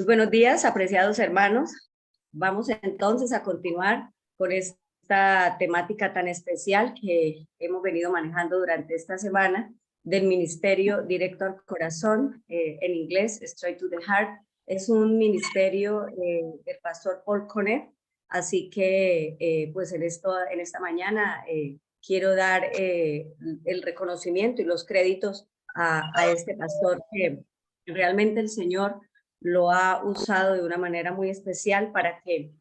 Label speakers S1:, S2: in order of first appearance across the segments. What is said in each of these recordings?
S1: Muy buenos días, apreciados hermanos. Vamos entonces a continuar con esta temática tan especial que hemos venido manejando durante esta semana del Ministerio Directo al Corazón, en inglés, Straight to the Heart. Es un ministerio del pastor Paul Conner, así que pues en esta mañana quiero dar el reconocimiento y los créditos a este pastor que realmente el Señor lo ha usado de una manera muy especial para que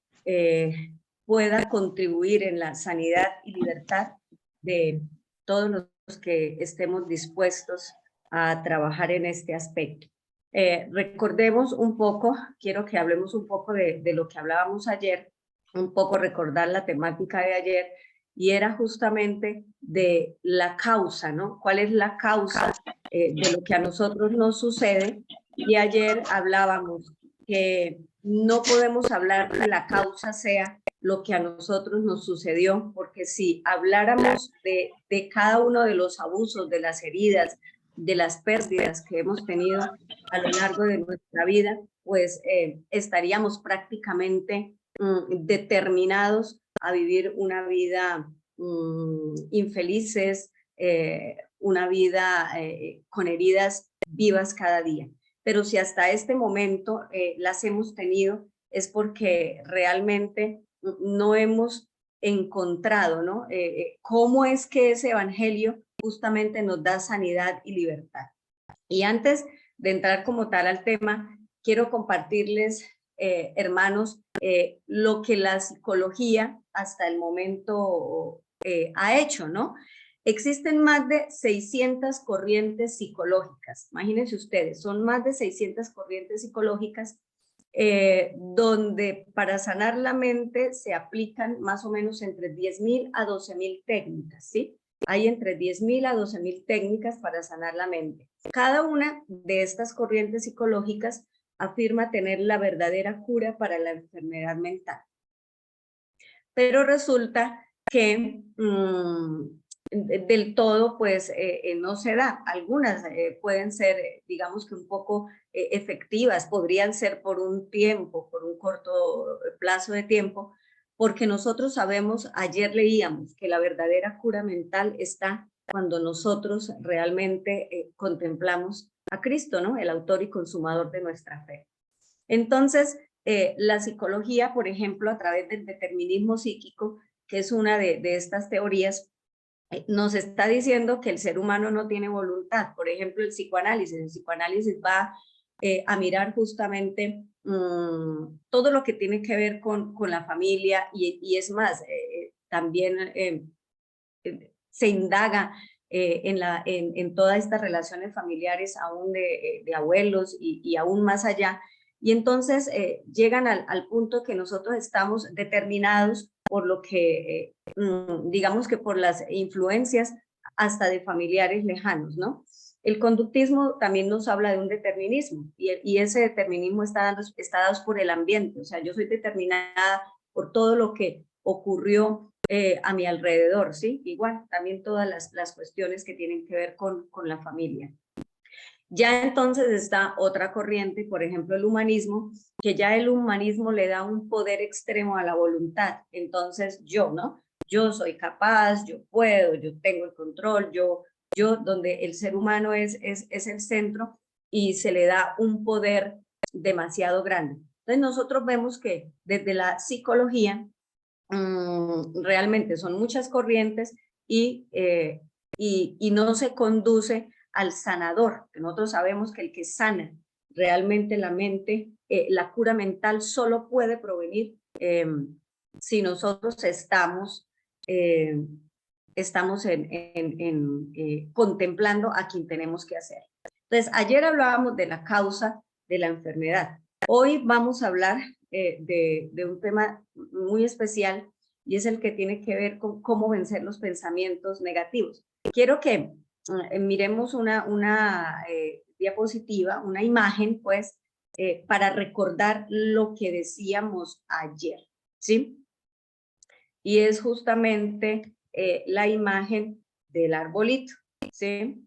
S1: pueda contribuir en la sanidad y libertad de todos los que estemos dispuestos a trabajar en este aspecto. Recordemos un poco, quiero que hablemos un poco de lo que hablábamos ayer, un poco recordar la temática de ayer, y era justamente de la causa, ¿no? ¿Cuál es la causa de lo que a nosotros nos sucede? Y ayer hablábamos que no podemos hablar que la causa sea lo que a nosotros nos sucedió, porque si habláramos de cada uno de los abusos, de las heridas, de las pérdidas que hemos tenido a lo largo de nuestra vida, pues estaríamos prácticamente determinados a vivir una vida infelices, una vida con heridas vivas cada día. Pero si hasta este momento las hemos tenido, es porque realmente no hemos encontrado, ¿no? ¿Cómo es que ese evangelio justamente nos da sanidad y libertad? Y antes de entrar como tal al tema, quiero compartirles, hermanos, lo que la psicología hasta el momento ha hecho, ¿no? Existen más de 600 corrientes psicológicas. Imagínense ustedes, son más de 600 corrientes psicológicas donde para sanar la mente se aplican más o menos entre 10.000 a 12.000 técnicas, ¿sí? Hay entre 10.000 a 12.000 técnicas para sanar la mente. Cada una de estas corrientes psicológicas afirma tener la verdadera cura para la enfermedad mental. Pero resulta que del todo pues no se da. Algunas pueden ser, digamos que un poco efectivas, podrían ser por un tiempo, por un corto plazo de tiempo, porque nosotros sabemos, ayer leíamos que la verdadera cura mental está cuando nosotros realmente contemplamos a Cristo, ¿no? El autor y consumador de nuestra fe. Entonces, la psicología, por ejemplo, a través del determinismo psíquico, que es una de estas teorías, nos está diciendo que el ser humano no tiene voluntad. Por ejemplo, el psicoanálisis va a mirar justamente todo lo que tiene que ver con la familia y es más, también se indaga en todas estas relaciones familiares, aún de abuelos y aún más allá. Y entonces llegan al punto que nosotros estamos determinados por lo que, digamos que por las influencias hasta de familiares lejanos, ¿no? El conductismo también nos habla de un determinismo y ese determinismo está dado por el ambiente, o sea, yo soy determinada por todo lo que ocurrió a mi alrededor, ¿sí? Igual, también todas las cuestiones que tienen que ver con la familia. Ya entonces está otra corriente, por ejemplo el humanismo, que ya el humanismo le da un poder extremo a la voluntad. Entonces yo, ¿no? Yo soy capaz, yo puedo, yo tengo el control, yo donde el ser humano es el centro y se le da un poder demasiado grande. Entonces nosotros vemos que desde la psicología realmente son muchas corrientes y no se conduce al sanador. Nosotros sabemos que el que sana realmente la mente, la cura mental solo puede provenir si nosotros estamos contemplando a quien tenemos que hacer. Entonces, ayer hablábamos de la causa de la enfermedad. Hoy vamos a hablar de un tema muy especial y es el que tiene que ver con cómo vencer los pensamientos negativos. Quiero que miremos una diapositiva, una imagen, pues, para recordar lo que decíamos ayer, ¿sí? Y es justamente la imagen del arbolito, ¿sí?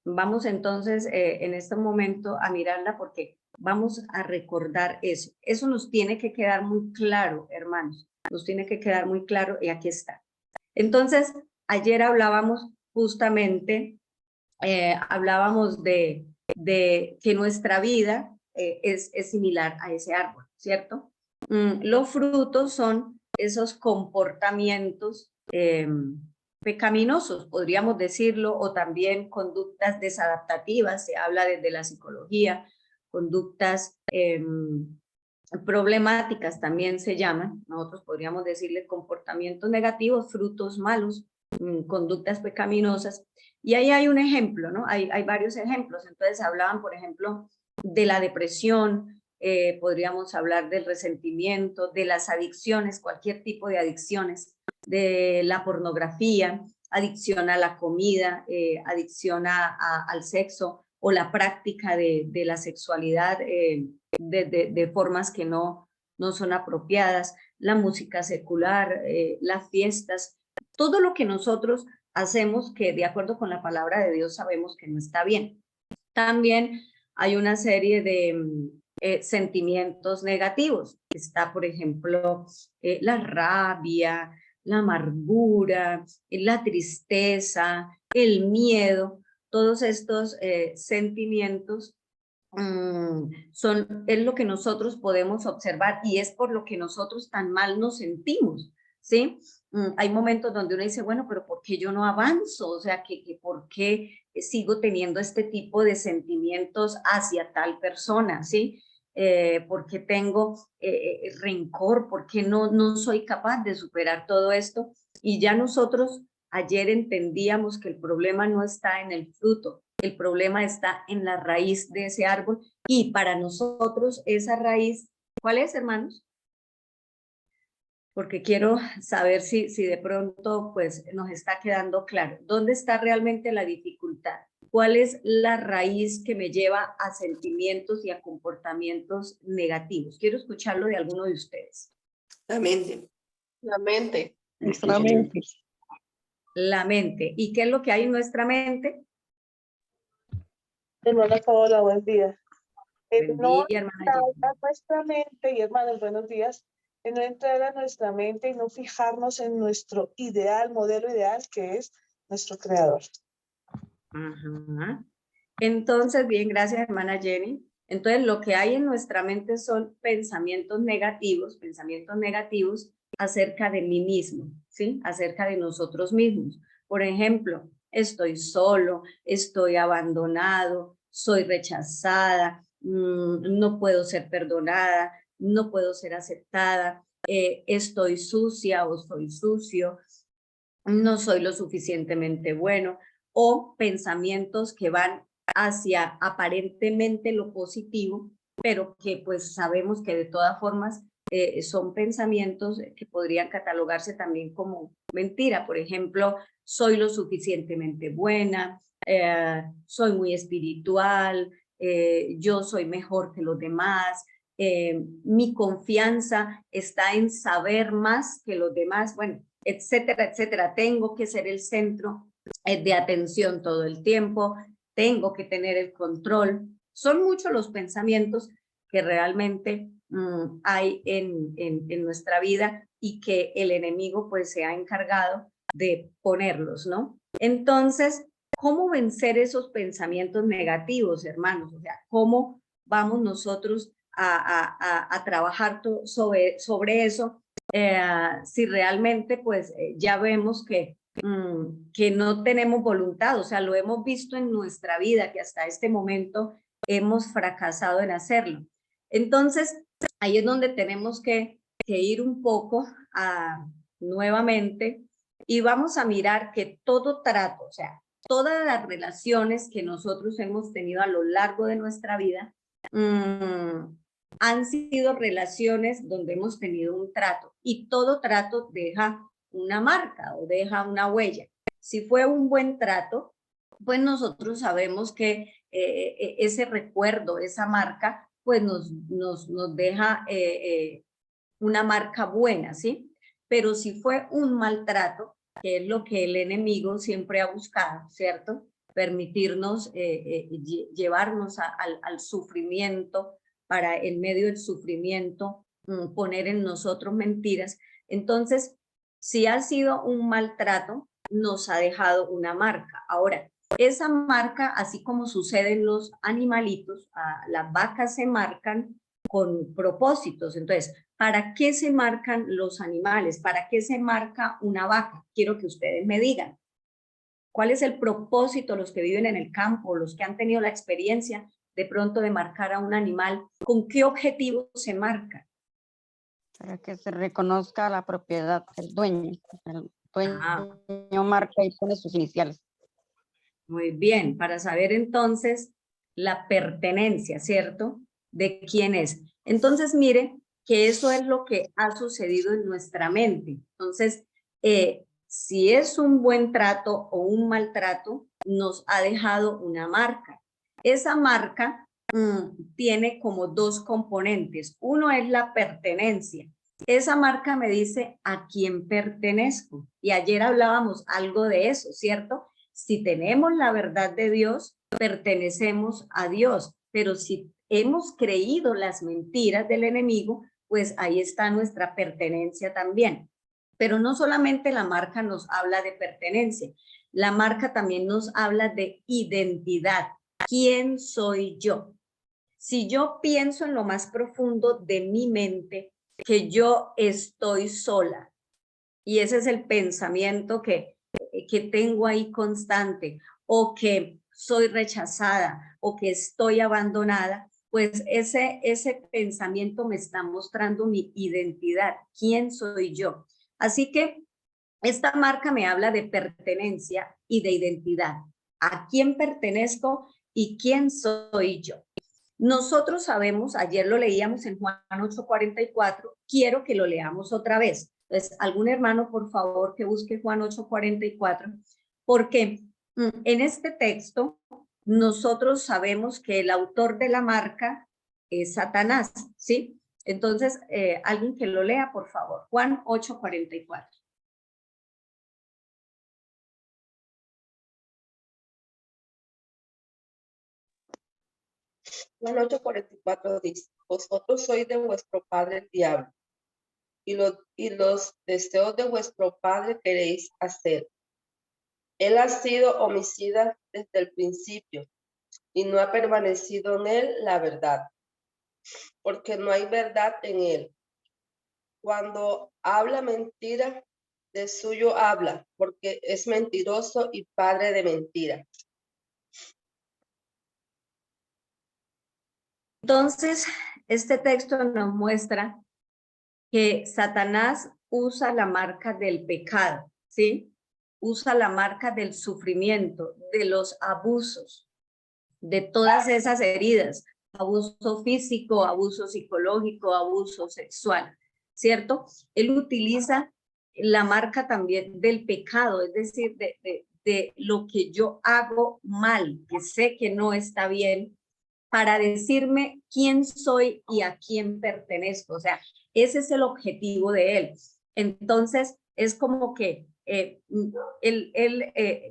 S1: Vamos entonces en este momento a mirarla porque Vamos a recordar eso. Eso nos tiene que quedar muy claro, hermanos. Nos tiene que quedar muy claro y aquí está. Entonces, ayer hablábamos justamente, hablábamos de que nuestra vida es similar a ese árbol, ¿cierto? Los frutos son esos comportamientos pecaminosos, podríamos decirlo, o también conductas desadaptativas, se habla desde la psicología, conductas problemáticas también se llaman, nosotros podríamos decirle comportamientos negativos, frutos malos, conductas pecaminosas, y ahí hay un ejemplo, ¿no? Hay varios ejemplos, entonces hablaban, por ejemplo, de la depresión, podríamos hablar del resentimiento, de las adicciones, cualquier tipo de adicciones, de la pornografía, adicción a la comida, adicción al sexo o la práctica de la sexualidad de formas que no son apropiadas, la música secular, las fiestas, todo lo que nosotros hacemos que de acuerdo con la palabra de Dios sabemos que no está bien. También hay una serie de sentimientos negativos. Está, por ejemplo, la rabia, la amargura, la tristeza, el miedo. Todos estos sentimientos es lo que nosotros podemos observar y es por lo que nosotros tan mal nos sentimos, ¿sí? Hay momentos donde uno dice, bueno, pero ¿por qué yo no avanzo? O sea, ¿por qué sigo teniendo este tipo de sentimientos hacia tal persona, ¿sí? ¿Por qué tengo rencor? ¿Por qué no soy capaz de superar todo esto? Y ya nosotros ayer entendíamos que el problema no está en el fruto, el problema está en la raíz de ese árbol y para nosotros esa raíz, ¿cuál es, hermanos? Porque quiero saber si de pronto pues nos está quedando claro. ¿Dónde está realmente la dificultad? ¿Cuál es la raíz que me lleva a sentimientos y a comportamientos negativos? Quiero escucharlo de alguno de ustedes.
S2: La mente.
S3: La mente.
S4: Nuestra mente.
S1: La mente. ¿Y qué es lo que hay en nuestra mente?
S3: Hermana Paola, buen día.
S1: Buen
S3: No
S1: día, hermana
S3: entrar
S1: Jenny.
S3: a nuestra mente, y hermanos, buenos días, en no entrar a nuestra mente y no fijarnos en nuestro ideal, modelo ideal, que es nuestro creador.
S1: Ajá. Entonces, bien, gracias, hermana Jenny. Entonces, lo que hay en nuestra mente son pensamientos negativos acerca de mí mismo, ¿sí? Acerca de nosotros mismos. Por ejemplo, estoy solo, estoy abandonado, soy rechazada, no puedo ser perdonada, no puedo ser aceptada, estoy sucia o soy sucio, no soy lo suficientemente bueno, o pensamientos que van hacia aparentemente lo positivo, pero que pues sabemos que de todas formas son pensamientos que podrían catalogarse también como mentira. Por ejemplo, soy lo suficientemente buena, soy muy espiritual, yo soy mejor que los demás, mi confianza está en saber más que los demás, bueno, etcétera, etcétera. Tengo que ser el centro de atención todo el tiempo, tengo que tener el control. Son muchos los pensamientos que realmente hay en nuestra vida y que el enemigo pues se ha encargado de ponerlos, ¿no? Entonces, ¿cómo vencer esos pensamientos negativos, hermanos? O sea, ¿cómo vamos nosotros a trabajar sobre eso? Si realmente pues ya vemos que no tenemos voluntad, o sea, lo hemos visto en nuestra vida que hasta este momento hemos fracasado en hacerlo. Entonces, ahí es donde tenemos que ir un poco nuevamente y vamos a mirar que todo trato, o sea, todas las relaciones que nosotros hemos tenido a lo largo de nuestra vida han sido relaciones donde hemos tenido un trato y todo trato deja una marca o deja una huella. Si fue un buen trato, pues nosotros sabemos que ese recuerdo, esa marca, pues nos deja una marca buena, ¿sí? Pero si fue un maltrato, que es lo que el enemigo siempre ha buscado, ¿cierto? Permitirnos llevarnos al sufrimiento, para en medio del sufrimiento poner en nosotros mentiras. Entonces, si ha sido un maltrato, nos ha dejado una marca. Ahora, esa marca, así como sucede en los animalitos, las vacas se marcan con propósitos. Entonces, ¿para qué se marcan los animales? ¿Para qué se marca una vaca? Quiero que ustedes me digan. ¿Cuál es el propósito, los que viven en el campo, los que han tenido la experiencia de pronto de marcar a un animal? ¿Con qué objetivo se marca?
S2: Para que se reconozca la propiedad del dueño. El
S1: Ah,
S2: dueño marca y pone sus iniciales.
S1: muy bien, para saber entonces la pertenencia, ¿cierto? De quién es. Entonces, mire que eso es lo que ha sucedido en nuestra mente. Entonces, si es un buen trato o un maltrato, nos ha dejado una marca. Esa marca tiene como dos componentes. Uno es la pertenencia. Esa marca me dice a quién pertenezco. Y ayer hablábamos algo de eso, ¿cierto? Si tenemos la verdad de Dios, pertenecemos a Dios, pero si hemos creído las mentiras del enemigo, pues ahí está nuestra pertenencia también. Pero no solamente la marca nos habla de pertenencia, la marca también nos habla de identidad. ¿Quién soy yo? Si yo pienso en lo más profundo de mi mente que yo estoy sola, y ese es el pensamiento que tengo ahí constante, o que soy rechazada, o que estoy abandonada, pues ese pensamiento me está mostrando mi identidad, quién soy yo. Así que esta marca me habla de pertenencia y de identidad. ¿A quién pertenezco y quién soy yo? Nosotros sabemos, ayer lo leíamos en Juan 8:44, quiero que lo leamos otra vez. Entonces, algún hermano, por favor, que busque Juan 8:44, porque en este texto nosotros sabemos que el autor de la marca es Satanás, ¿sí? Entonces, alguien que lo lea, por favor, Juan 8:44.
S4: Juan 8:44 dice, vosotros sois de vuestro padre el diablo, y los deseos de vuestro padre queréis hacer. Él ha sido homicida desde el principio, y no ha permanecido en él la verdad, porque no hay verdad en él. Cuando habla mentira, de suyo habla, porque es mentiroso y padre de mentira.
S1: Entonces, este texto nos muestra que Satanás usa la marca del pecado, ¿sí? Usa la marca del sufrimiento, de los abusos, de todas esas heridas, abuso físico, abuso psicológico, abuso sexual, ¿cierto? Él utiliza la marca también del pecado, es decir, de lo que yo hago mal, que sé que no está bien, para decirme quién soy y a quién pertenezco. O sea, ese es el objetivo de él. Entonces, es como que él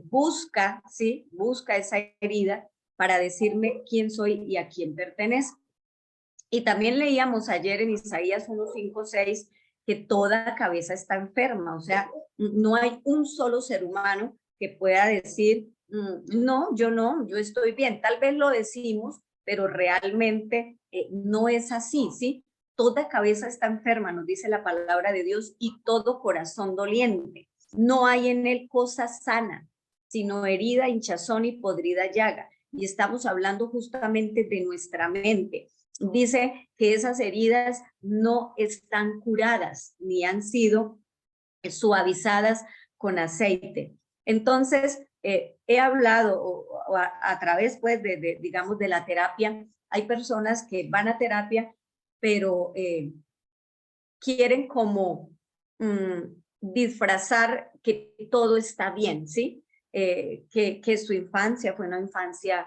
S1: busca, ¿sí? Busca esa herida para decirme quién soy y a quién pertenezco. Y también leíamos ayer en Isaías 1:5-6 que toda cabeza está enferma, o sea, no hay un solo ser humano que pueda decir, no, yo estoy bien. Tal vez lo decimos, pero realmente no es así, ¿sí? Toda cabeza está enferma, nos dice la palabra de Dios, y todo corazón doliente. No hay en él cosa sana, sino herida, hinchazón y podrida llaga. Y estamos hablando justamente de nuestra mente. Dice que esas heridas no están curadas ni han sido suavizadas con aceite. Entonces, he hablado a través, pues, digamos, de la terapia. Hay personas que van a terapia, pero quieren como disfrazar que todo está bien, ¿sí? Que su infancia fue una infancia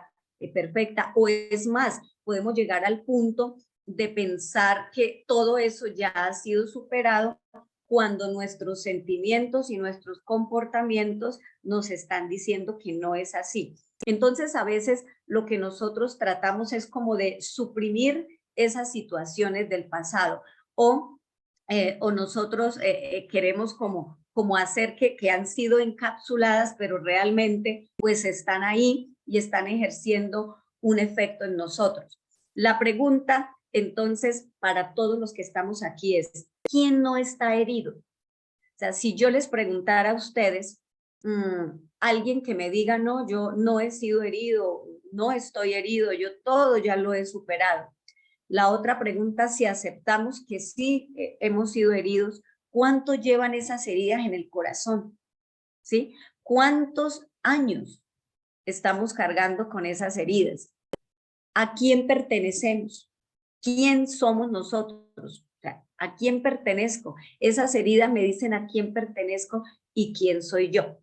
S1: perfecta, o es más, podemos llegar al punto de pensar que todo eso ya ha sido superado cuando nuestros sentimientos y nuestros comportamientos nos están diciendo que no es así. Entonces, a veces lo que nosotros tratamos es como de suprimir esas situaciones del pasado, o nosotros queremos como hacer que han sido encapsuladas, pero realmente pues están ahí y están ejerciendo un efecto en nosotros. La pregunta entonces para todos los que estamos aquí es, ¿quién no está herido? O sea, si yo les preguntara a ustedes, alguien que me diga, no, yo no he sido herido, no estoy herido, yo todo ya lo he superado. La otra pregunta, si aceptamos que sí hemos sido heridos, ¿cuánto llevan esas heridas en el corazón? ¿Sí? ¿Cuántos años estamos cargando con esas heridas? ¿A quién pertenecemos? ¿Quién somos nosotros? O sea, ¿a quién pertenezco? Esas heridas me dicen a quién pertenezco y quién soy yo.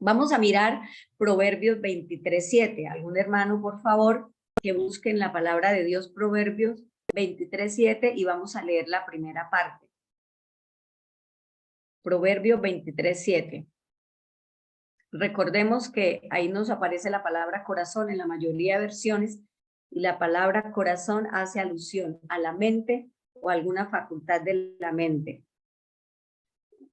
S1: Vamos a mirar Proverbios 23:7. ¿Algún hermano, por favor, que busque en la palabra de Dios Proverbios 23:7 y vamos a leer la primera parte? Proverbios 23:7. Recordemos que ahí nos aparece la palabra corazón en la mayoría de versiones y la palabra corazón hace alusión a la mente o alguna facultad de la mente.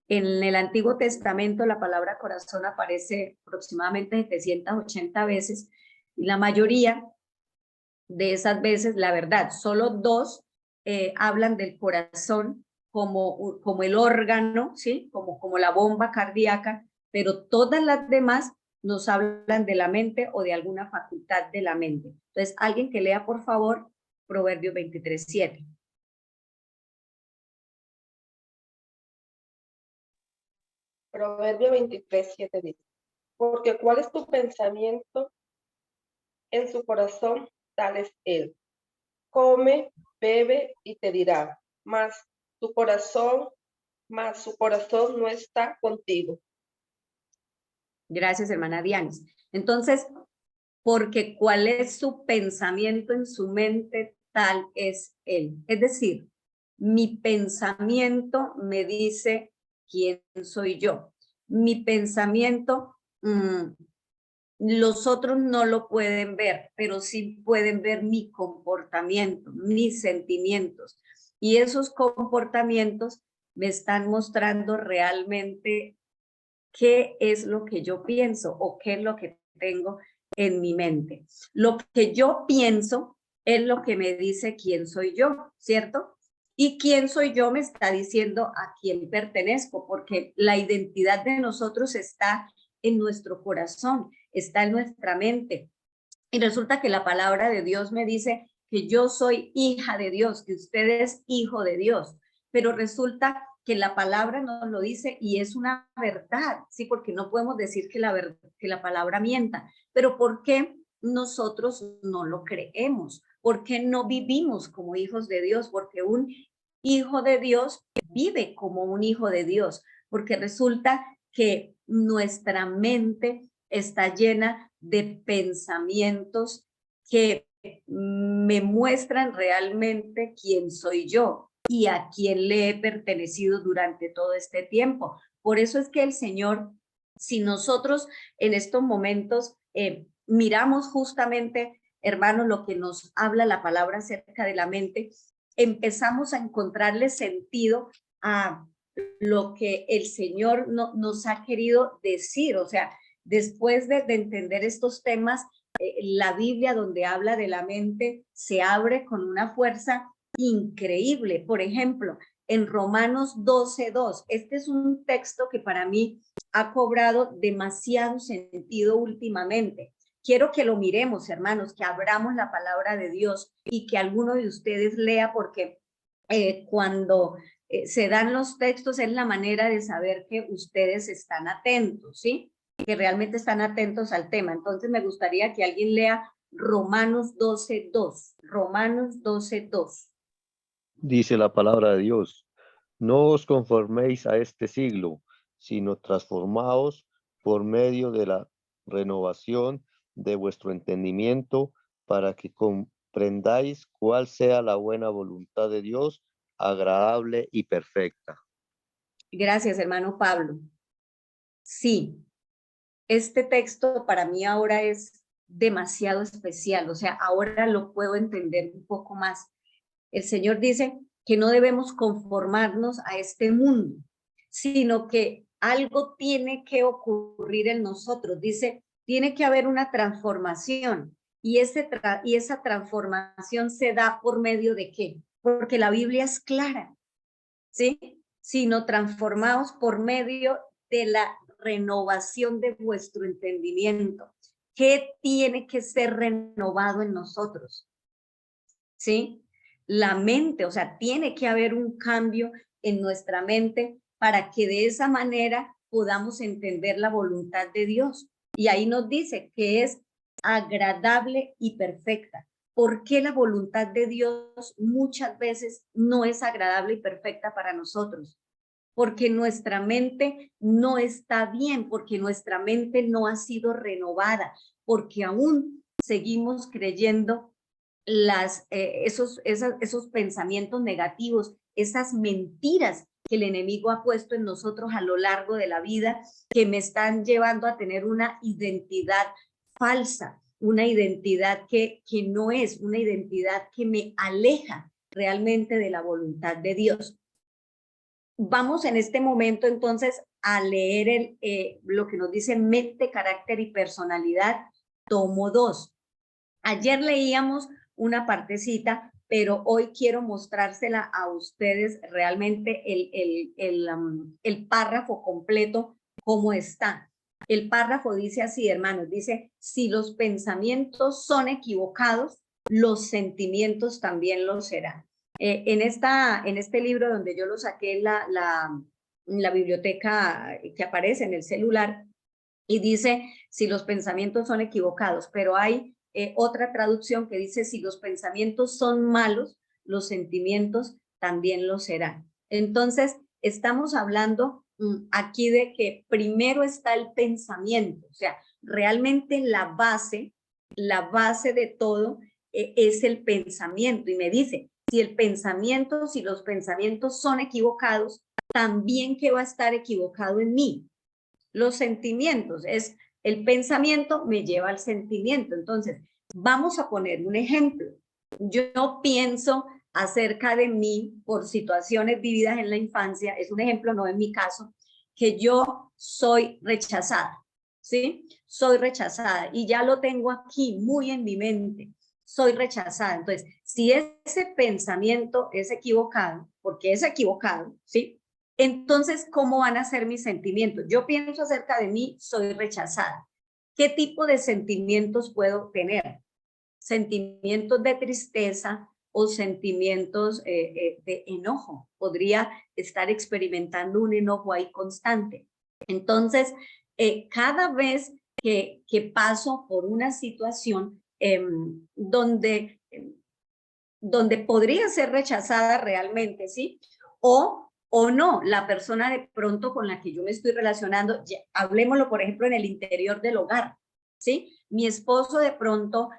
S1: En el Antiguo Testamento la palabra corazón aparece aproximadamente 780 veces y la mayoría de esas veces, la verdad, solo 2 hablan del corazón como el órgano, ¿sí? Como la bomba cardíaca, pero todas las demás nos hablan de la mente o de alguna facultad de la mente. Entonces, alguien que lea, por favor, Proverbios 23:7.
S4: Proverbio 23:7 dice, porque cuál es tu pensamiento en su corazón, tal es él. Come, bebe y te dirá, mas su corazón no está contigo.
S1: Gracias, hermana Dianis. Entonces, porque cuál es su pensamiento en su mente, tal es él. Es decir, mi pensamiento me dice quién soy yo. Mi pensamiento, los otros no lo pueden ver, pero sí pueden ver mi comportamiento, mis sentimientos. Y esos comportamientos me están mostrando realmente qué es lo que yo pienso o qué es lo que tengo en mi mente. Lo que yo pienso es lo que me dice quién soy yo, ¿cierto? Y quién soy yo me está diciendo a quién pertenezco, porque la identidad de nosotros está en nuestro corazón, está en nuestra mente. Y resulta que la palabra de Dios me dice que yo soy hija de Dios, que usted es hijo de Dios, pero resulta que la palabra nos lo dice y es una verdad, ¿sí? Porque no podemos decir que la palabra mienta, pero ¿por qué nosotros no lo creemos? ¿Por qué no vivimos como hijos de Dios? Porque un hijo de Dios vive como un hijo de Dios, porque resulta que nuestra mente está llena de pensamientos que me muestran realmente quién soy yo y a quién le he pertenecido durante todo este tiempo. Por eso es que el Señor, si nosotros en estos momentos miramos justamente, hermanos, lo que nos habla la palabra acerca de la mente, empezamos a encontrarle sentido a lo que el Señor nos ha querido decir. O sea, después de entender estos temas, la Biblia donde habla de la mente se abre con una fuerza increíble. Por ejemplo, en Romanos 12:2, este es un texto que para mí ha cobrado demasiado sentido últimamente. Quiero que lo miremos, hermanos, que abramos la palabra de Dios y que alguno de ustedes lea, porque cuando se dan los textos es la manera de saber que ustedes están atentos, ¿sí? Que realmente están atentos al tema. Entonces me gustaría que alguien lea Romanos 12:2. Romanos 12:2.
S5: Dice la palabra de Dios, no os conforméis a este siglo, sino transformaos por medio de la renovación de vuestro entendimiento, para que comprendáis cuál sea la buena voluntad de Dios, agradable y perfecta.
S1: Gracias, hermano Pablo. Sí, este texto para mí ahora es demasiado especial, o sea, ahora lo puedo entender un poco más. el Señor dice que no debemos conformarnos a este mundo, sino que algo tiene que ocurrir en nosotros. Dice, tiene que haber una transformación. Y esa transformación se da por medio de ¿qué? Porque la Biblia es clara, ¿sí? Sino transformados por medio de la renovación de vuestro entendimiento. ¿Qué tiene que ser renovado en nosotros? ¿Sí? La mente, o sea, tiene que haber un cambio en nuestra mente para que de esa manera podamos entender la voluntad de Dios. Y ahí nos dice que es agradable y perfecta. ¿Por qué la voluntad de Dios muchas veces no es agradable y perfecta para nosotros? Porque nuestra mente no está bien, porque nuestra mente no ha sido renovada, porque aún seguimos creyendo esos pensamientos negativos, esas mentiras que el enemigo ha puesto en nosotros a lo largo de la vida, que me están llevando a tener una identidad falsa, una identidad que no es, una identidad que me aleja realmente de la voluntad de Dios. Vamos en este momento entonces a leer lo que nos dice mente, carácter y personalidad, tomo 2. Ayer leíamos una partecita, pero hoy quiero mostrársela a ustedes realmente el párrafo completo, cómo está. El párrafo dice así, hermanos, dice, si los pensamientos son equivocados, los sentimientos también lo serán. En este libro donde yo lo saqué en la biblioteca que aparece en el celular, y dice, si los pensamientos son equivocados, pero hay otra traducción que dice, si los pensamientos son malos, los sentimientos también lo serán. Entonces, estamos hablando aquí de que primero está el pensamiento, o sea, realmente la base de todo es el pensamiento. Y me dice, si los pensamientos son equivocados, también que va a estar equivocado en mí. Los sentimientos, es el pensamiento me lleva al sentimiento. Entonces, vamos a poner un ejemplo. Yo pienso acerca de mí por situaciones vividas en la infancia, es un ejemplo, no en mi caso, que yo soy rechazada, ¿sí? Soy rechazada y ya lo tengo aquí muy en mi mente, soy rechazada. Entonces, si ese pensamiento es equivocado, porque es equivocado, ¿sí? Entonces, ¿cómo van a ser mis sentimientos? Yo pienso acerca de mí, soy rechazada. ¿Qué tipo de sentimientos puedo tener? Sentimientos de tristeza o sentimientos de enojo. Podría estar experimentando un enojo ahí constante. Entonces, cada vez que paso por una situación donde podría ser rechazada realmente, ¿sí? O no, la persona de pronto con la que yo me estoy relacionando, hablemoslo por ejemplo en el interior del hogar, ¿sí? Mi esposo de pronto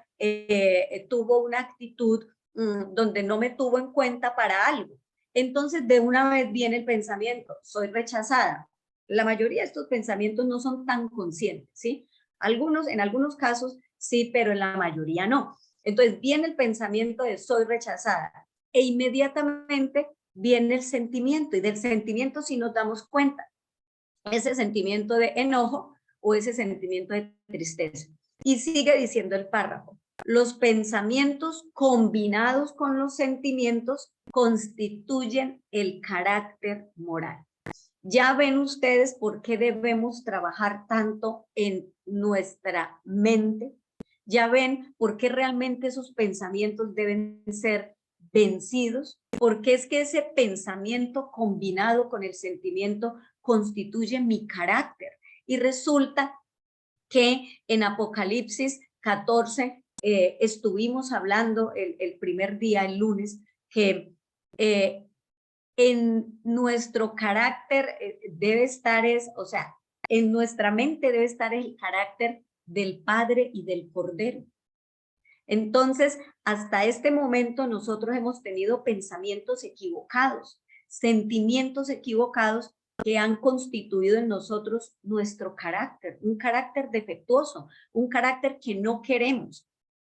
S1: tuvo una actitud donde no me tuvo en cuenta para algo. Entonces de una vez viene el pensamiento, soy rechazada. La mayoría de estos pensamientos no son tan conscientes, ¿sí? En algunos casos sí, pero en la mayoría no. Entonces viene el pensamiento de soy rechazada e inmediatamente viene el sentimiento, y del sentimiento si nos damos cuenta, ese sentimiento de enojo o ese sentimiento de tristeza. Y sigue diciendo el párrafo, los pensamientos combinados con los sentimientos constituyen el carácter moral. Ya ven ustedes por qué debemos trabajar tanto en nuestra mente. Ya ven por qué realmente esos pensamientos deben ser vencidos, porque es que ese pensamiento combinado con el sentimiento constituye mi carácter. Y resulta que en Apocalipsis 14 estuvimos hablando el primer día, el lunes, que en nuestro carácter debe estar, en nuestra mente debe estar el carácter del Padre y del Cordero. Entonces, hasta este momento nosotros hemos tenido pensamientos equivocados, sentimientos equivocados que han constituido en nosotros nuestro carácter, un carácter defectuoso, un carácter que no queremos.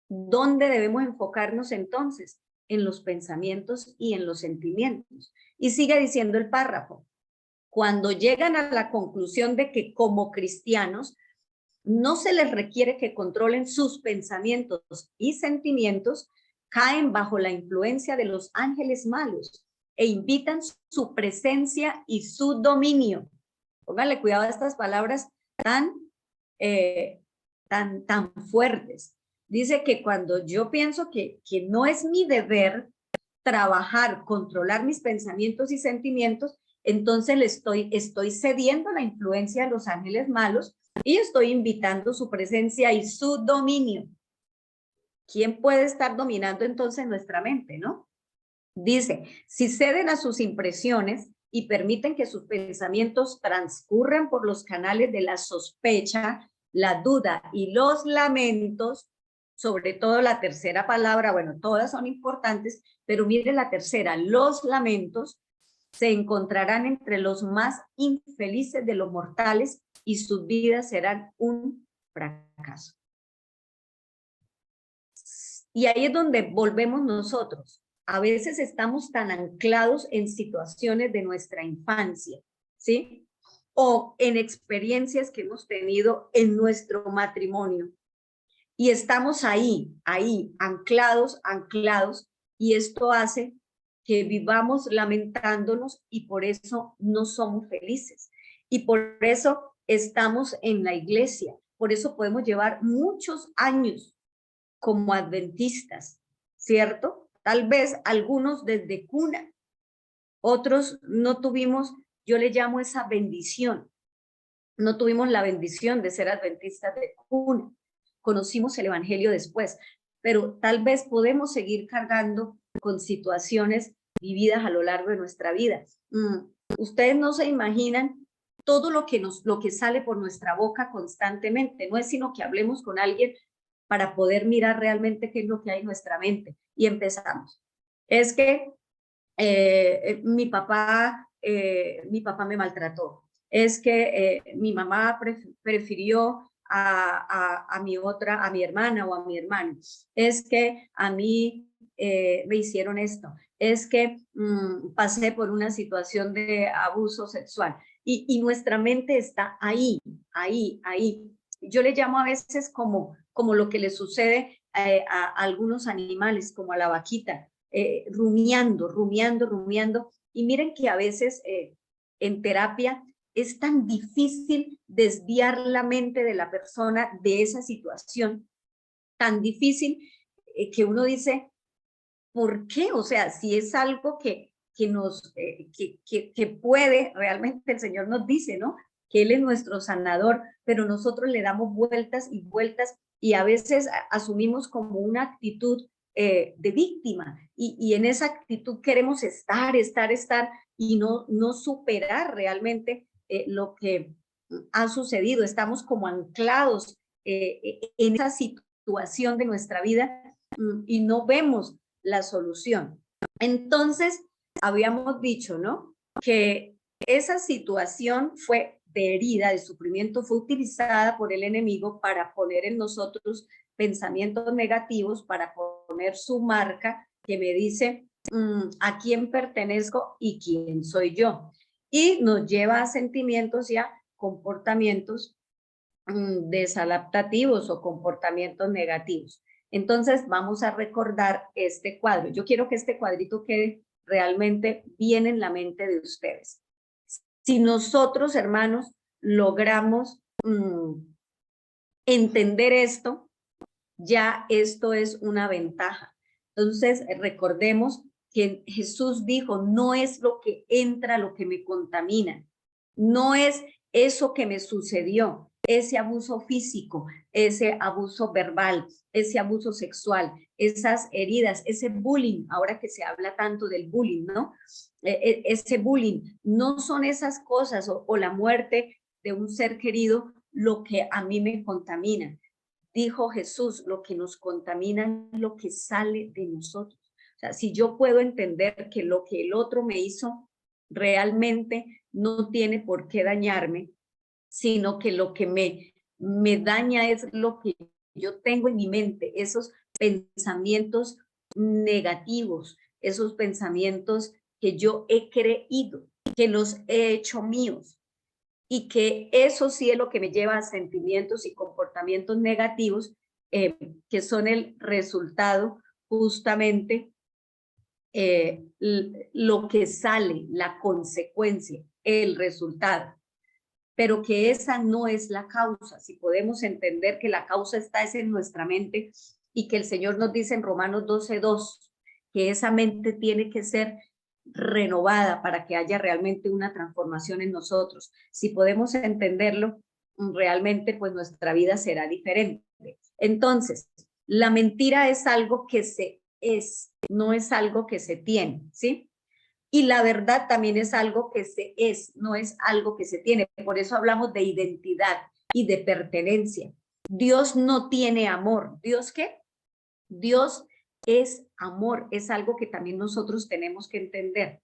S1: ¿Dónde debemos enfocarnos entonces? en los pensamientos y en los sentimientos. Y sigue diciendo el párrafo, cuando llegan a la conclusión de que como cristianos no se les requiere que controlen sus pensamientos y sentimientos, caen bajo la influencia de los ángeles malos e invitan su presencia y su dominio. Póngale cuidado a estas palabras tan fuertes. Dice que cuando yo pienso que no es mi deber trabajar, controlar mis pensamientos y sentimientos, entonces estoy cediendo a la influencia de los ángeles malos y estoy invitando su presencia y su dominio. ¿Quién puede estar dominando entonces nuestra mente, no? Dice, si ceden a sus impresiones y permiten que sus pensamientos transcurran por los canales de la sospecha, la duda y los lamentos, sobre todo la tercera palabra, bueno, todas son importantes, pero mire la tercera, los lamentos se encontrarán entre los más infelices de los mortales y sus vidas serán un fracaso. Y ahí es donde volvemos nosotros. A veces estamos tan anclados en situaciones de nuestra infancia, ¿sí? O en experiencias que hemos tenido en nuestro matrimonio. Y estamos ahí, anclados, y esto hace que vivamos lamentándonos y por eso no somos felices. Y por eso estamos en la iglesia, por eso podemos llevar muchos años como adventistas, ¿cierto? Tal vez algunos desde cuna, otros no tuvimos, yo le llamo esa bendición, no tuvimos la bendición de ser adventistas de cuna, conocimos el evangelio después, pero tal vez podemos seguir cargando con situaciones vividas a lo largo de nuestra vida. Ustedes no se imaginan todo lo que sale por nuestra boca constantemente, no es sino que hablemos con alguien para poder mirar realmente qué es lo que hay en nuestra mente. Y empezamos. Es que mi papá me maltrató. Es que mi mamá prefirió a mi hermana o a mi hermano. Es que a mí me hicieron esto. Es que pasé por una situación de abuso sexual. Y nuestra mente está ahí. Yo le llamo a veces como lo que le sucede a algunos animales, como a la vaquita, rumiando. Y miren que a veces en terapia es tan difícil desviar la mente de la persona de esa situación, tan difícil que uno dice, ¿por qué? O sea, si es algo que puede, realmente el Señor nos dice, ¿no? Que Él es nuestro sanador, pero nosotros le damos vueltas y vueltas y a veces asumimos como una actitud de víctima y en esa actitud queremos estar y no superar realmente lo que ha sucedido. Estamos como anclados en esa situación de nuestra vida y no vemos la solución. Entonces, habíamos dicho, ¿no? Que esa situación fue de herida, de sufrimiento, fue utilizada por el enemigo para poner en nosotros pensamientos negativos, para poner su marca que me dice a quién pertenezco y quién soy yo. Y nos lleva a sentimientos y a comportamientos desadaptativos o comportamientos negativos. Entonces vamos a recordar este cuadro. Yo quiero que este cuadrito quede realmente bien en la mente de ustedes. Si nosotros, hermanos, logramos entender esto, ya esto es una ventaja. Entonces, recordemos que Jesús dijo, no es lo que entra lo que me contamina, no es eso que me sucedió, ese abuso físico, ese abuso verbal, ese abuso sexual, esas heridas, ese bullying, ahora que se habla tanto del bullying, ¿no? Ese bullying, no son esas cosas o la muerte de un ser querido lo que a mí me contamina. Dijo Jesús, lo que nos contamina es lo que sale de nosotros. O sea, si yo puedo entender que lo que el otro me hizo realmente no tiene por qué dañarme, sino que lo que me daña es lo que yo tengo en mi mente, esos pensamientos negativos, esos pensamientos que yo he creído, que los he hecho míos, y que eso sí es lo que me lleva a sentimientos y comportamientos negativos, que son el resultado justamente, lo que sale, la consecuencia, el resultado, pero que esa no es la causa. Si podemos entender que la causa está es en nuestra mente, y que el Señor nos dice en Romanos 12:2, que esa mente tiene que ser renovada para que haya realmente una transformación en nosotros. Si podemos entenderlo, realmente pues nuestra vida será diferente. Entonces, la mentira es algo que se es, no es algo que se tiene, ¿sí? Y la verdad también es algo que se es, no es algo que se tiene. Por eso hablamos de identidad y de pertenencia. Dios no tiene amor. ¿Dios qué? Dios es amor, es algo que también nosotros tenemos que entender.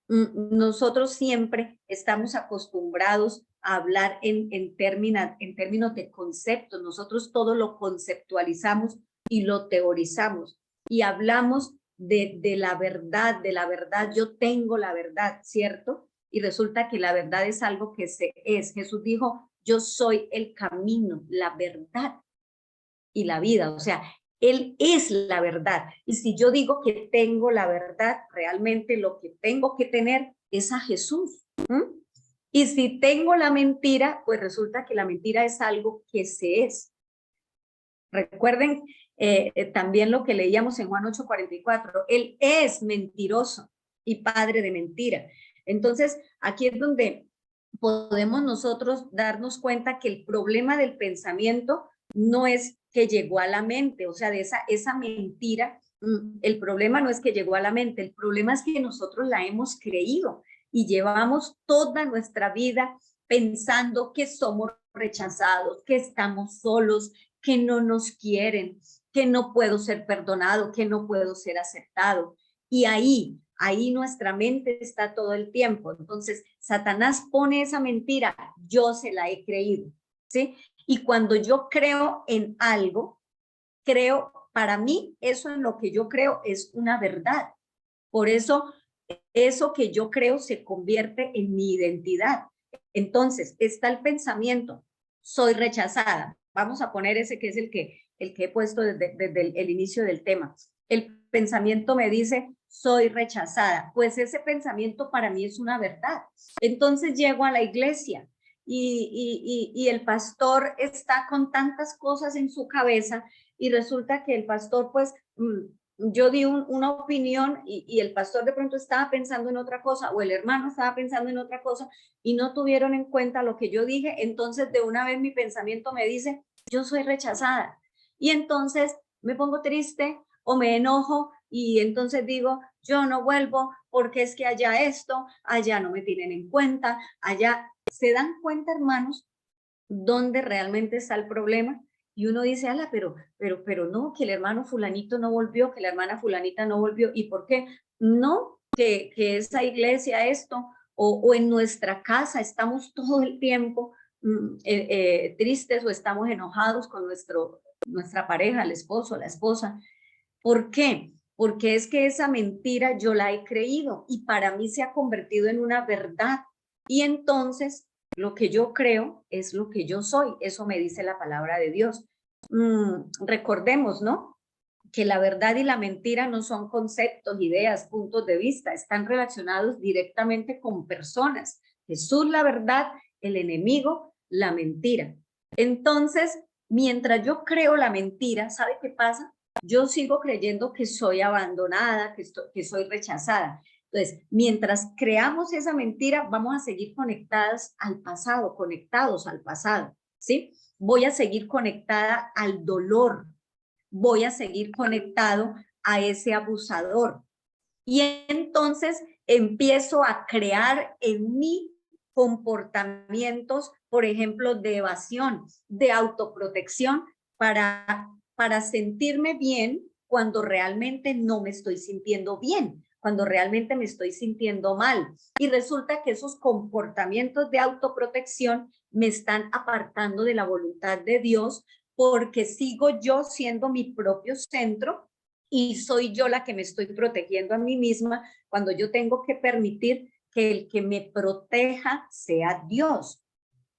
S1: Nosotros siempre estamos acostumbrados a hablar en términos de conceptos. Nosotros todo lo conceptualizamos y lo teorizamos y hablamos de la verdad, yo tengo la verdad, ¿cierto? Y resulta que la verdad es algo que se es. Jesús dijo, yo soy el camino, la verdad y la vida. O sea, Él es la verdad. Y si yo digo que tengo la verdad, realmente lo que tengo que tener es a Jesús. Y si tengo la mentira, pues resulta que la mentira es algo que se es. Recuerden también lo que leíamos en Juan 8:44. Él es mentiroso y padre de mentira. Entonces, aquí es donde podemos nosotros darnos cuenta que el problema del pensamiento no es que llegó a la mente, o sea, de esa mentira, el problema no es que llegó a la mente, el problema es que nosotros la hemos creído y llevamos toda nuestra vida pensando que somos rechazados, que estamos solos, que no nos quieren, que no puedo ser perdonado, que no puedo ser aceptado. Y ahí nuestra mente está todo el tiempo. Entonces, Satanás pone esa mentira, yo se la he creído, ¿sí? Y cuando yo creo en algo, creo, para mí, eso en lo que yo creo es una verdad. Por eso, eso que yo creo se convierte en mi identidad. Entonces, está el pensamiento, soy rechazada. Vamos a poner ese que es el que he puesto desde el inicio del tema. El pensamiento me dice, soy rechazada. Pues ese pensamiento para mí es una verdad. Entonces llego a la iglesia y el pastor está con tantas cosas en su cabeza y resulta que el pastor, pues, yo di una opinión y el pastor de pronto estaba pensando en otra cosa o el hermano estaba pensando en otra cosa y no tuvieron en cuenta lo que yo dije. Entonces de una vez mi pensamiento me dice, yo soy rechazada. Y entonces me pongo triste o me enojo y entonces digo, yo no vuelvo porque es que allá esto, allá no me tienen en cuenta, allá. ¿Se dan cuenta, hermanos, dónde realmente está el problema? Y uno dice, ala, pero no, que el hermano fulanito no volvió, que la hermana fulanita no volvió. ¿Y por qué? No, que esa iglesia esto, o en nuestra casa estamos todo el tiempo tristes o estamos enojados con nuestra pareja, el esposo, la esposa. ¿Por qué? Porque es que esa mentira yo la he creído y para mí se ha convertido en una verdad. Y entonces lo que yo creo es lo que yo soy. Eso me dice la palabra de Dios. Recordemos, ¿no? Que la verdad y la mentira no son conceptos, ideas, puntos de vista. Están relacionados directamente con personas. Jesús la verdad, el enemigo la mentira. Entonces, mientras yo creo la mentira, ¿sabe qué pasa? Yo sigo creyendo que soy abandonada, que soy rechazada. Entonces, mientras creamos esa mentira, vamos a seguir conectados al pasado, ¿sí? Voy a seguir conectada al dolor, voy a seguir conectado a ese abusador. Y entonces empiezo a crear en mí comportamientos, por ejemplo, de evasión, de autoprotección, para sentirme bien cuando realmente no me estoy sintiendo bien, cuando realmente me estoy sintiendo mal. Y resulta que esos comportamientos de autoprotección me están apartando de la voluntad de Dios porque sigo yo siendo mi propio centro y soy yo la que me estoy protegiendo a mí misma cuando yo tengo que permitir que el que me proteja sea Dios.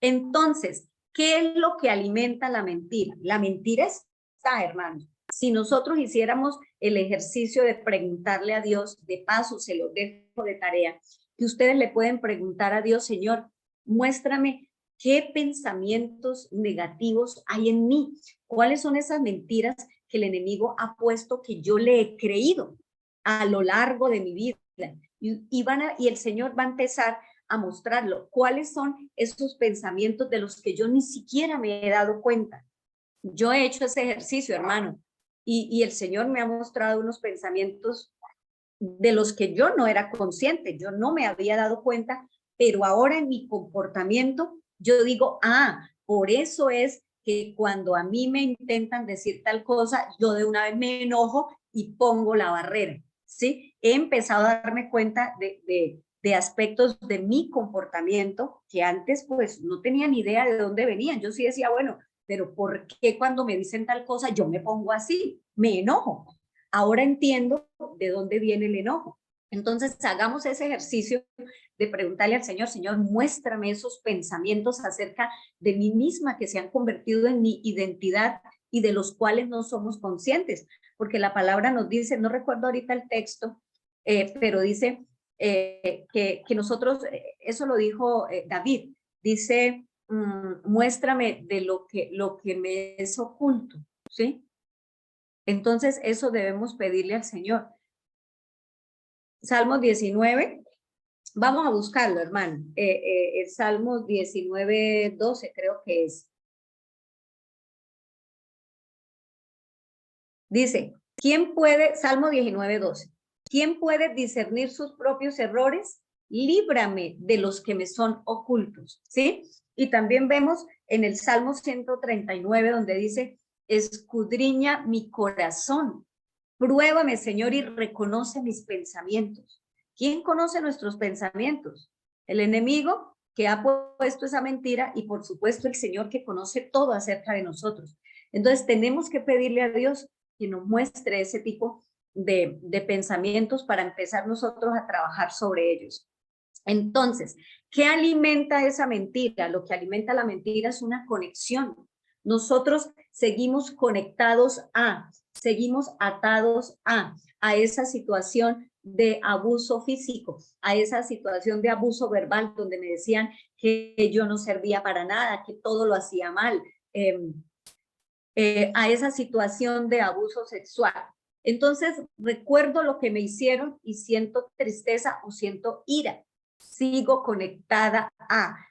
S1: Entonces, ¿qué es lo que alimenta la mentira? La mentira está, hermanos. Si nosotros hiciéramos el ejercicio de preguntarle a Dios, de paso se lo dejo de tarea, que ustedes le pueden preguntar a Dios, Señor, muéstrame qué pensamientos negativos hay en mí, cuáles son esas mentiras que el enemigo ha puesto que yo le he creído a lo largo de mi vida. Y el Señor va a empezar a mostrarlo. ¿Cuáles son esos pensamientos de los que yo ni siquiera me he dado cuenta? Yo he hecho ese ejercicio, hermano, y el Señor me ha mostrado unos pensamientos de los que yo no era consciente, yo no me había dado cuenta, pero ahora en mi comportamiento yo digo, por eso es que cuando a mí me intentan decir tal cosa, yo de una vez me enojo y pongo la barrera, ¿sí? He empezado a darme cuenta de aspectos de mi comportamiento que antes pues no tenía ni idea de dónde venían. Yo sí decía, bueno, pero ¿por qué cuando me dicen tal cosa yo me pongo así? Me enojo. Ahora entiendo de dónde viene el enojo. Entonces, hagamos ese ejercicio de preguntarle al Señor, Señor, muéstrame esos pensamientos acerca de mí misma que se han convertido en mi identidad y de los cuales no somos conscientes, porque la palabra nos dice, no recuerdo ahorita el texto, pero dice que nosotros, eso lo dijo David, dice, muéstrame de lo que me es oculto, ¿sí? Entonces, eso debemos pedirle al Señor. Salmo 19, vamos a buscarlo, hermano. El Salmo 19, 12 creo que es. Dice, ¿quién puede, Salmo 19, 12, ¿quién puede discernir sus propios errores? Líbrame de los que me son ocultos, ¿sí? Y también vemos en el Salmo 139 donde dice, escudriña mi corazón. Pruébame, Señor, y reconoce mis pensamientos. ¿Quién conoce nuestros pensamientos? El enemigo que ha puesto esa mentira y por supuesto el Señor que conoce todo acerca de nosotros. Entonces tenemos que pedirle a Dios que nos muestre ese tipo de pensamientos para empezar nosotros a trabajar sobre ellos. Entonces, ¿qué alimenta esa mentira? Lo que alimenta la mentira es una conexión. Nosotros seguimos conectados seguimos atados a esa situación de abuso físico, a esa situación de abuso verbal donde me decían que yo no servía para nada, que todo lo hacía mal, a esa situación de abuso sexual. Entonces, recuerdo lo que me hicieron y siento tristeza o siento ira. Sigo conectada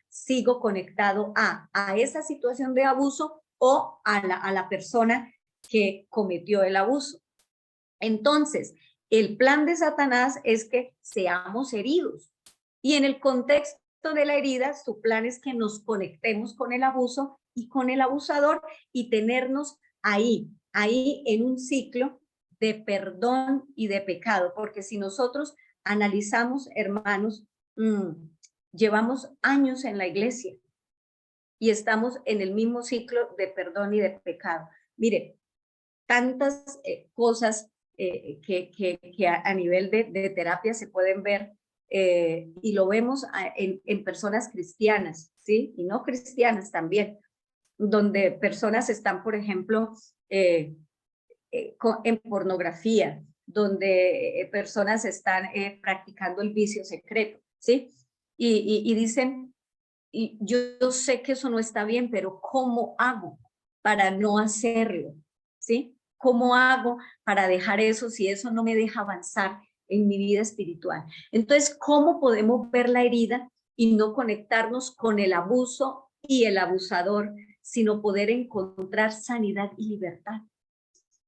S1: sigo conectado a esa situación de abuso o a la persona que cometió el abuso. Entonces, el plan de Satanás es que seamos heridos. Y en el contexto de la herida, su plan es que nos conectemos con el abuso y con el abusador y tenernos ahí en un ciclo de perdón y de pecado. Porque si nosotros analizamos, hermanos, llevamos años en la iglesia y estamos en el mismo ciclo de perdón y de pecado. Mire, tantas cosas que a nivel de terapia se pueden ver y lo vemos en personas cristianas, ¿sí? Y no cristianas también, donde personas están, por ejemplo, en pornografía, donde personas están practicando el vicio secreto, ¿sí? Y dicen, y yo sé que eso no está bien, pero ¿cómo hago para no hacerlo? ¿Sí? ¿Cómo hago para dejar eso si eso no me deja avanzar en mi vida espiritual? Entonces, ¿cómo podemos ver la herida y no conectarnos con el abuso y el abusador, sino poder encontrar sanidad y libertad?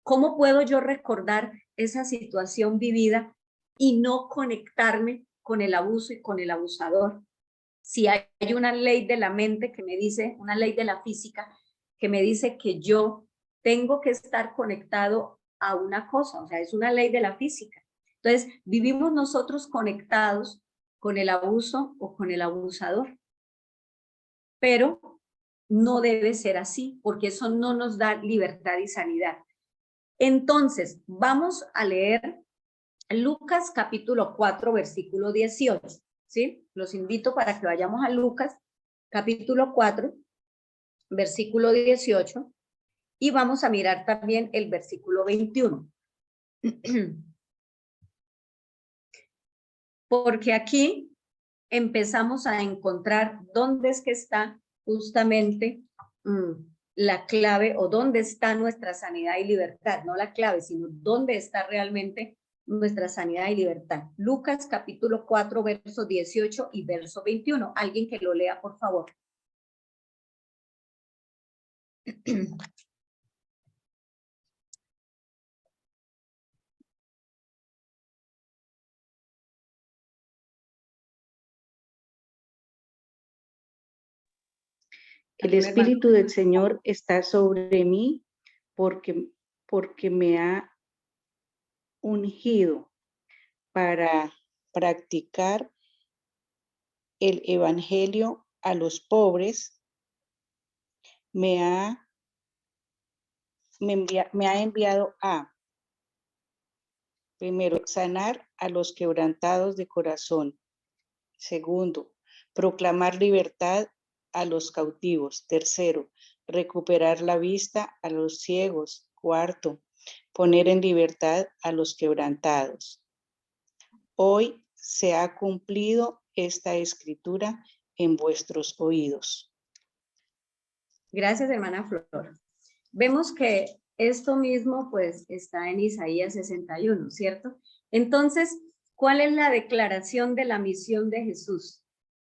S1: ¿Cómo puedo yo recordar esa situación vivida y no conectarme con el abuso y con el abusador? Si hay una ley de la mente que me dice, una ley de la física, que me dice que yo tengo que estar conectado a una cosa, o sea, es una ley de la física. Entonces, vivimos nosotros conectados con el abuso o con el abusador. Pero no debe ser así, porque eso no nos da libertad y sanidad. Entonces, vamos a leer Lucas capítulo 4, versículo 18, ¿sí? Los invito para que vayamos a Lucas capítulo 4, versículo 18, y vamos a mirar también el versículo 21. Porque aquí empezamos a encontrar dónde es que está justamente la clave, o dónde está nuestra sanidad y libertad, no la clave, sino dónde está realmente nuestra sanidad y libertad. Lucas capítulo 4, verso 18 y verso 21. Alguien que lo lea, por favor.
S6: El Espíritu del Señor está sobre mí porque me ha ungido para practicar el Evangelio a los pobres. Me ha enviado a, primero, sanar a los quebrantados de corazón. Segundo, proclamar libertad a los cautivos. Tercero, recuperar la vista a los ciegos. Cuarto, poner en libertad a los quebrantados. Hoy se ha cumplido esta escritura en vuestros oídos.
S1: Gracias, hermana Flor. Vemos que esto mismo pues está en Isaías 61, ¿cierto? Entonces, ¿cuál es la declaración de la misión de Jesús?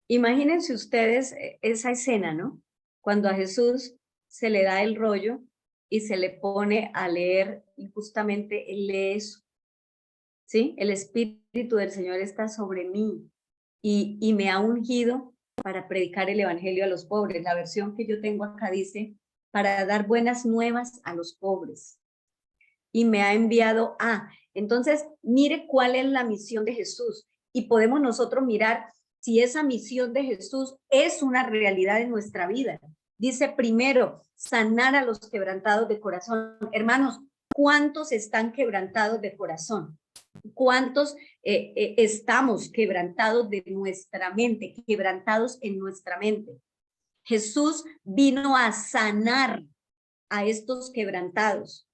S1: Imagínense ustedes esa escena, ¿no? Cuando a Jesús se le da el rollo y se le pone a leer, y justamente él lee eso, ¿sí? El Espíritu del Señor está sobre mí y me ha ungido para predicar el Evangelio a los pobres. La versión que yo tengo acá dice, para dar buenas nuevas a los pobres. Y me ha enviado a. Entonces, mire cuál es la misión de Jesús. Y podemos nosotros mirar si esa misión de Jesús es una realidad en nuestra vida. Dice primero, sanar a los quebrantados de corazón. Hermanos, ¿cuántos están quebrantados de corazón? ¿Cuántos estamos quebrantados de nuestra mente, quebrantados en nuestra mente? Jesús vino a sanar a estos quebrantados.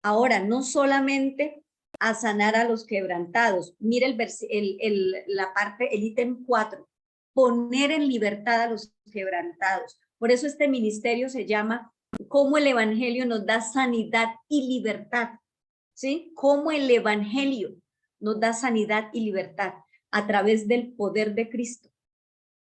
S1: Ahora, no solamente a sanar a los quebrantados. Mire el ítem 4, poner en libertad a los quebrantados. Por eso este ministerio se llama Cómo el Evangelio nos da sanidad y libertad. ¿Sí? Cómo el Evangelio nos da sanidad y libertad a través del poder de Cristo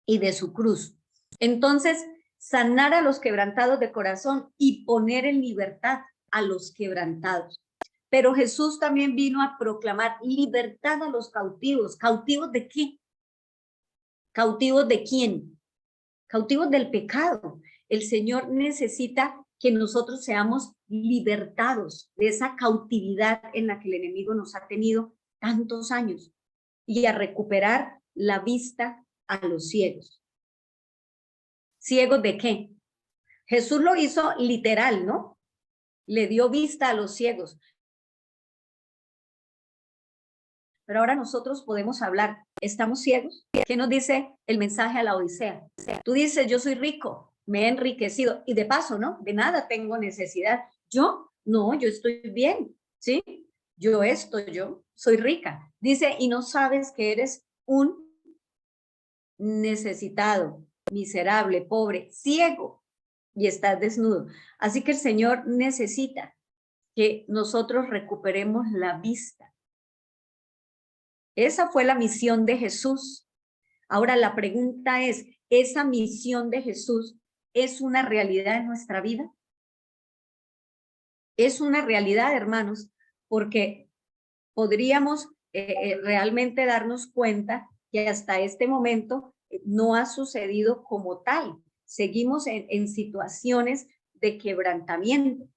S1: y de su cruz. Entonces, sanar a los quebrantados de corazón y poner en libertad a los quebrantados. Pero Jesús también vino a proclamar libertad a los cautivos. ¿Cautivos de qué? ¿Cautivos de quién? Cautivos del pecado. El Señor necesita que nosotros seamos libertados de esa cautividad en la que el enemigo nos ha tenido tantos años y a recuperar la vista a los ciegos. ¿Ciegos de qué? Jesús lo hizo literal, ¿no? Le dio vista a los ciegos. Pero ahora nosotros podemos hablar. ¿Estamos ciegos? ¿Qué nos dice el mensaje a la Odisea? Tú dices, yo soy rico, me he enriquecido. Y de paso, ¿no? De nada tengo necesidad. Yo, no, yo estoy bien, ¿sí? Yo soy rica. Dice, y no sabes que eres un necesitado, miserable, pobre, ciego, y estás desnudo. Así que el Señor necesita que nosotros recuperemos la vista. Esa fue la misión de Jesús. Ahora la pregunta es, ¿esa misión de Jesús es una realidad en nuestra vida? Es una realidad, hermanos, porque podríamos realmente darnos cuenta que hasta este momento no ha sucedido como tal. Seguimos en situaciones de quebrantamiento.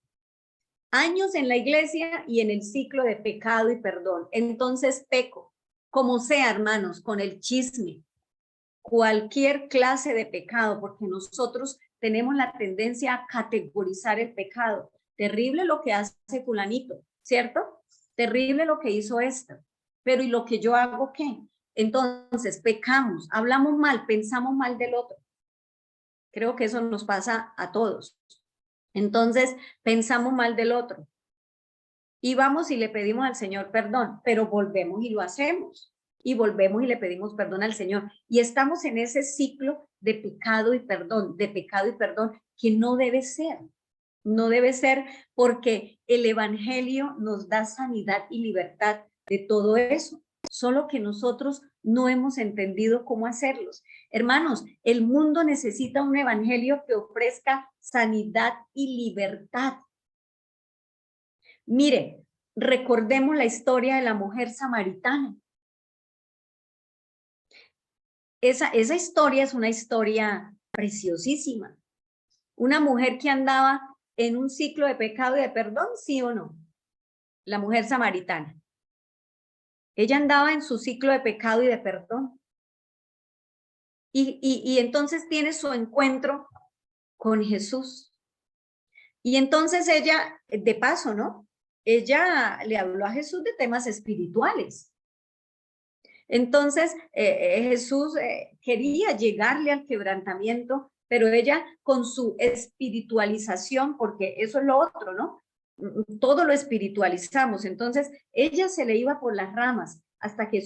S1: Años en la iglesia y en el ciclo de pecado y perdón. Entonces peco, como sea, hermanos, con el chisme, cualquier clase de pecado, porque nosotros tenemos la tendencia a categorizar el pecado. terrible lo que hace fulanito, ¿cierto? Terrible lo que hizo esta, pero ¿y lo que yo hago qué? Entonces pecamos, hablamos mal, pensamos mal del otro. Creo que eso nos pasa a todos. Entonces pensamos mal del otro. Y vamos y le pedimos al Señor perdón, pero volvemos y lo hacemos. Y volvemos y le pedimos perdón al Señor. Y estamos en ese ciclo de pecado y perdón, que no debe ser. No debe ser, porque el evangelio nos da sanidad y libertad de todo eso. Solo que nosotros no hemos entendido cómo hacerlos. Hermanos, el mundo necesita un evangelio que ofrezca sanidad y libertad. Mire, recordemos la historia de la mujer samaritana. Esa historia es una historia preciosísima. Una mujer que andaba en un ciclo de pecado y de perdón, ¿sí o no? La mujer samaritana. Ella andaba en su ciclo de pecado y de perdón. Y entonces tiene su encuentro con Jesús. Y entonces ella, de paso, ¿no? Ella le habló a Jesús de temas espirituales. Entonces Jesús quería llegarle al quebrantamiento, pero ella con su espiritualización, porque eso es lo otro, ¿no? Todo lo espiritualizamos. Entonces ella se le iba por las ramas hasta que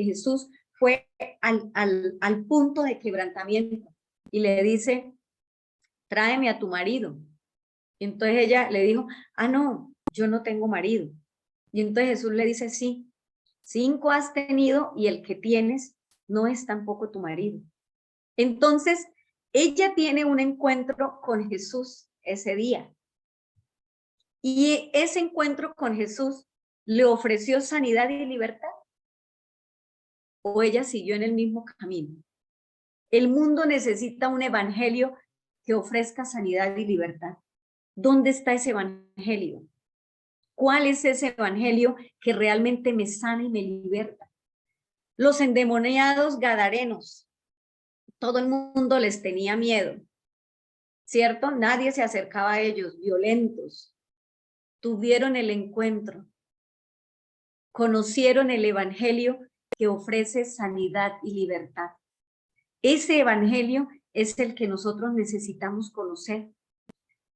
S1: Jesús fue al punto de quebrantamiento y le dice, tráeme a tu marido. Y entonces ella le dijo, no, yo no tengo marido. Y entonces Jesús le dice, sí, 5 has tenido y el que tienes no es tampoco tu marido. Entonces ella tiene un encuentro con Jesús ese día. Y ese encuentro con Jesús le ofreció sanidad y libertad. O ella siguió en el mismo camino. El mundo necesita un evangelio que ofrezca sanidad y libertad. ¿Dónde está ese evangelio? ¿Cuál es ese evangelio que realmente me sana y me liberta? Los endemoniados gadarenos, todo el mundo les tenía miedo, ¿cierto? Nadie se acercaba a ellos, violentos. Tuvieron el encuentro, conocieron el evangelio que ofrece sanidad y libertad. Ese evangelio es el que nosotros necesitamos conocer.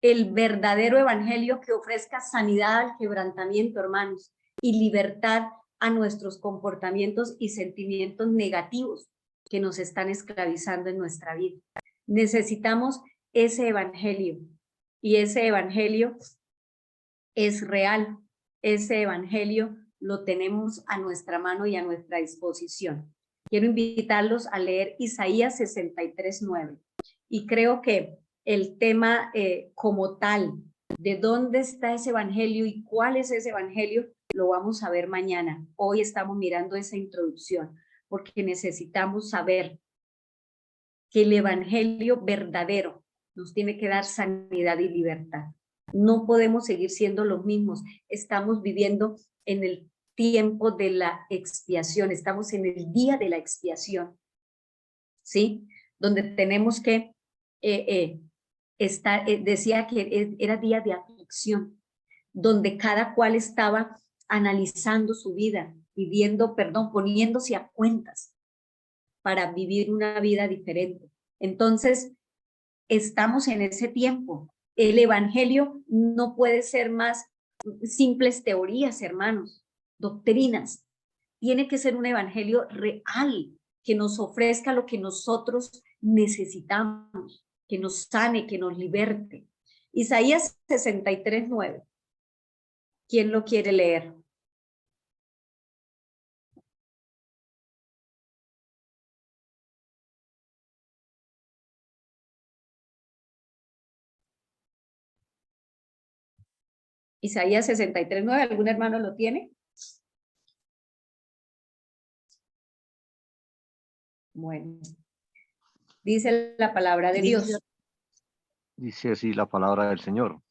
S1: El verdadero evangelio que ofrezca sanidad al quebrantamiento, hermanos, y libertad a nuestros comportamientos y sentimientos negativos que nos están esclavizando en nuestra vida. Necesitamos ese evangelio, y ese evangelio es real. Ese evangelio lo tenemos a nuestra mano y a nuestra disposición. Quiero invitarlos a leer Isaías 63:9, y creo que el tema como tal, de dónde está ese evangelio y cuál es ese evangelio, lo vamos a ver mañana. Hoy estamos mirando esa introducción, porque necesitamos saber que el evangelio verdadero nos tiene que dar sanidad y libertad. No podemos seguir siendo los mismos. Estamos viviendo en el tiempo de la expiación, estamos en el día de la expiación, ¿sí? Donde tenemos que decía que era día de aflicción, donde cada cual estaba analizando su vida, pidiendo perdón, poniéndose a cuentas para vivir una vida diferente. Entonces, estamos en ese tiempo. El evangelio no puede ser más simples teorías, hermanos, doctrinas. Tiene que ser un evangelio real, que nos ofrezca lo que nosotros necesitamos, que nos sane, que nos liberte. Isaías 63:9. ¿Quién lo quiere leer? Isaías 63:9, ¿algún hermano lo tiene? Bueno, dice la palabra de Dios.
S5: Dice así la palabra del Señor.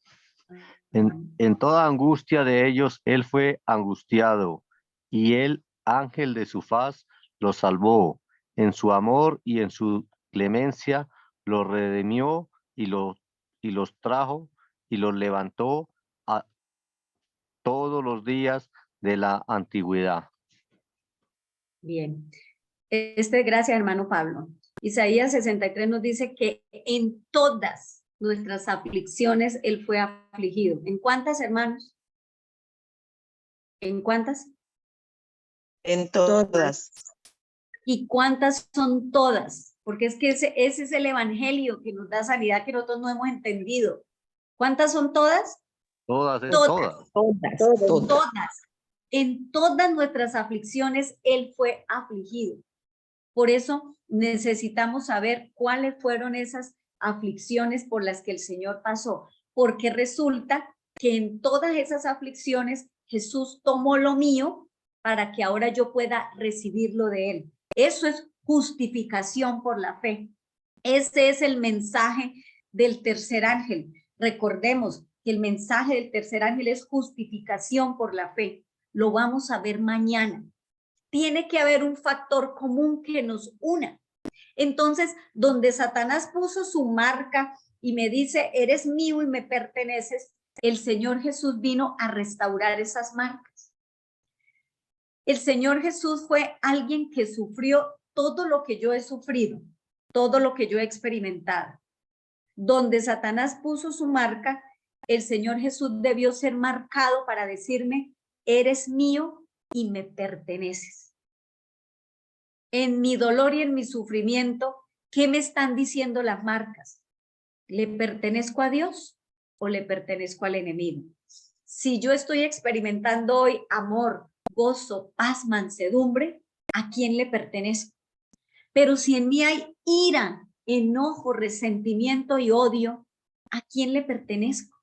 S5: En toda angustia de ellos, él fue angustiado, y el ángel de su faz los salvó. En su amor y en su clemencia los redimió y los trajo y los levantó a todos los días de la antigüedad.
S1: Bien. Gracias, hermano Pablo. Isaías 63 nos dice que en todas nuestras aflicciones Él fue afligido. ¿En cuántas, hermanos? ¿En cuántas?
S6: En todas.
S1: ¿Y cuántas son todas? Porque es que ese es el evangelio que nos da sanidad que nosotros no hemos entendido. ¿Cuántas son todas?
S5: Todas,
S1: Todas.
S5: todas.
S1: Todas. En todas nuestras aflicciones Él fue afligido. Por eso necesitamos saber cuáles fueron esas aflicciones por las que el Señor pasó, porque resulta que en todas esas aflicciones Jesús tomó lo mío para que ahora yo pueda recibirlo de Él. Eso es justificación por la fe. Ese es el mensaje del tercer ángel. Recordemos que el mensaje del tercer ángel es justificación por la fe. Lo vamos a ver mañana. Tiene que haber un factor común que nos una. Entonces, donde Satanás puso su marca y me dice, eres mío y me perteneces, el Señor Jesús vino a restaurar esas marcas. El Señor Jesús fue alguien que sufrió todo lo que yo he sufrido, todo lo que yo he experimentado. Donde Satanás puso su marca, el Señor Jesús debió ser marcado para decirme, eres mío y me perteneces. En mi dolor y en mi sufrimiento, ¿qué me están diciendo las marcas? ¿Le pertenezco a Dios o le pertenezco al enemigo? Si yo estoy experimentando hoy amor, gozo, paz, mansedumbre, ¿a quién le pertenezco? Pero si en mí hay ira, enojo, resentimiento y odio, ¿a quién le pertenezco?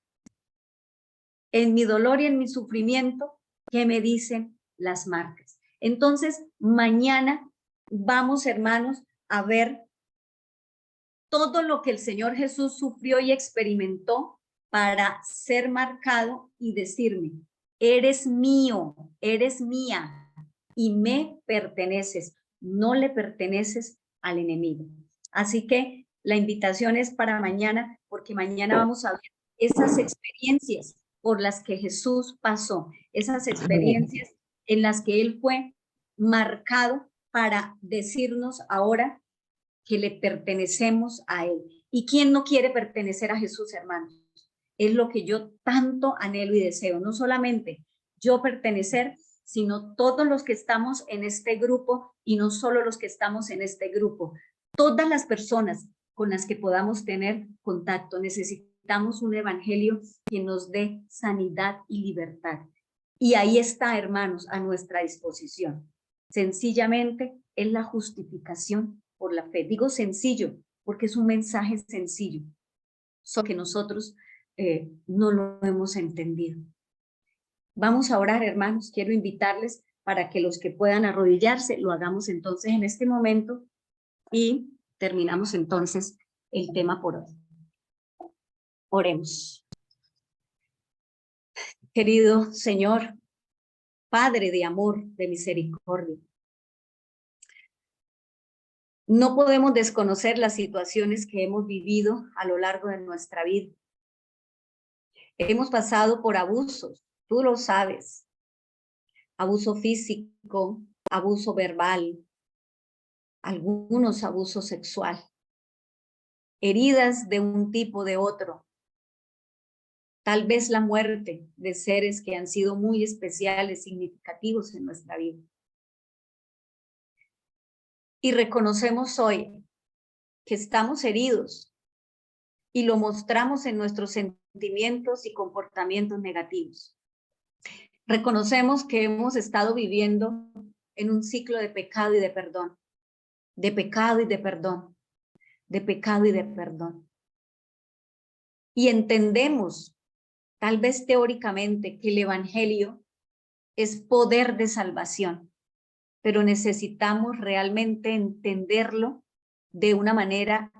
S1: En mi dolor y en mi sufrimiento, ¿qué me dicen las marcas? Entonces, mañana vamos, hermanos, a ver todo lo que el Señor Jesús sufrió y experimentó para ser marcado y decirme, eres mío, eres mía y me perteneces, no le perteneces al enemigo. Así que la invitación es para mañana, porque mañana vamos a ver esas experiencias por las que Jesús pasó, esas experiencias en las que Él fue marcado para decirnos ahora que le pertenecemos a Él. ¿Y quién no quiere pertenecer a Jesús, hermanos? Es lo que yo tanto anhelo y deseo, no solamente yo pertenecer, sino todos los que estamos en este grupo y no solo los que estamos en este grupo, todas las personas con las que podamos tener contacto. Necesitamos un evangelio que nos dé sanidad y libertad. Y ahí está, hermanos, a nuestra disposición. Sencillamente es la justificación por la fe. Digo sencillo porque es un mensaje sencillo, solo que nosotros no lo hemos entendido. Vamos a orar, hermanos. Quiero invitarles para que los que puedan arrodillarse lo hagamos entonces en este momento y terminamos entonces el tema por hoy. Oremos. Querido Señor, Padre de amor, de misericordia, no podemos desconocer las situaciones que hemos vivido a lo largo de nuestra vida. Hemos pasado por abusos, tú lo sabes, abuso físico, abuso verbal, algunos abuso sexual, heridas de un tipo de otro, tal vez la muerte de seres que han sido muy especiales, significativos en nuestra vida. Y reconocemos hoy que estamos heridos y lo mostramos en nuestros sentimientos y comportamientos negativos. Reconocemos que hemos estado viviendo en un ciclo de pecado y de perdón, de pecado y de perdón, de pecado y de perdón. Y entendemos, tal vez teóricamente, que el evangelio es poder de salvación, pero necesitamos realmente entenderlo de una manera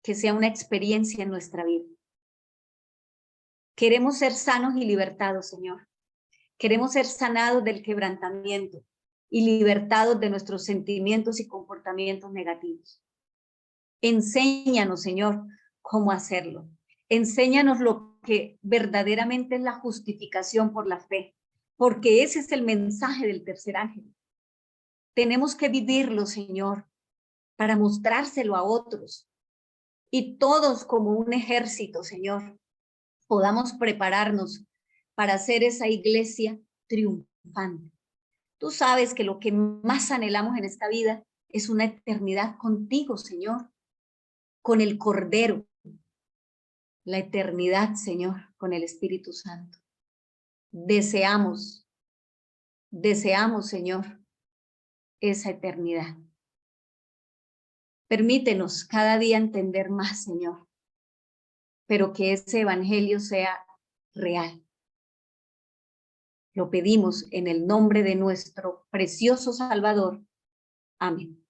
S1: que sea una experiencia en nuestra vida. Queremos ser sanos y libertados, Señor. Queremos ser sanados del quebrantamiento y libertados de nuestros sentimientos y comportamientos negativos. Enséñanos, Señor, cómo hacerlo. Enséñanos lo que verdaderamente es la justificación por la fe, porque ese es el mensaje del tercer ángel. Tenemos que vivirlo, Señor, para mostrárselo a otros. Y todos como un ejército, Señor, podamos prepararnos para hacer esa iglesia triunfante. Tú sabes que lo que más anhelamos en esta vida es una eternidad contigo, Señor, con el Cordero. La eternidad, Señor, con el Espíritu Santo. Deseamos, Señor, esa eternidad. Permítenos cada día entender más, Señor, pero que ese evangelio sea real. Lo pedimos en el nombre de nuestro precioso Salvador. Amén.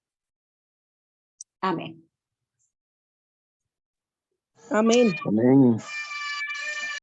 S1: Amén.
S7: Amén.
S5: Amén.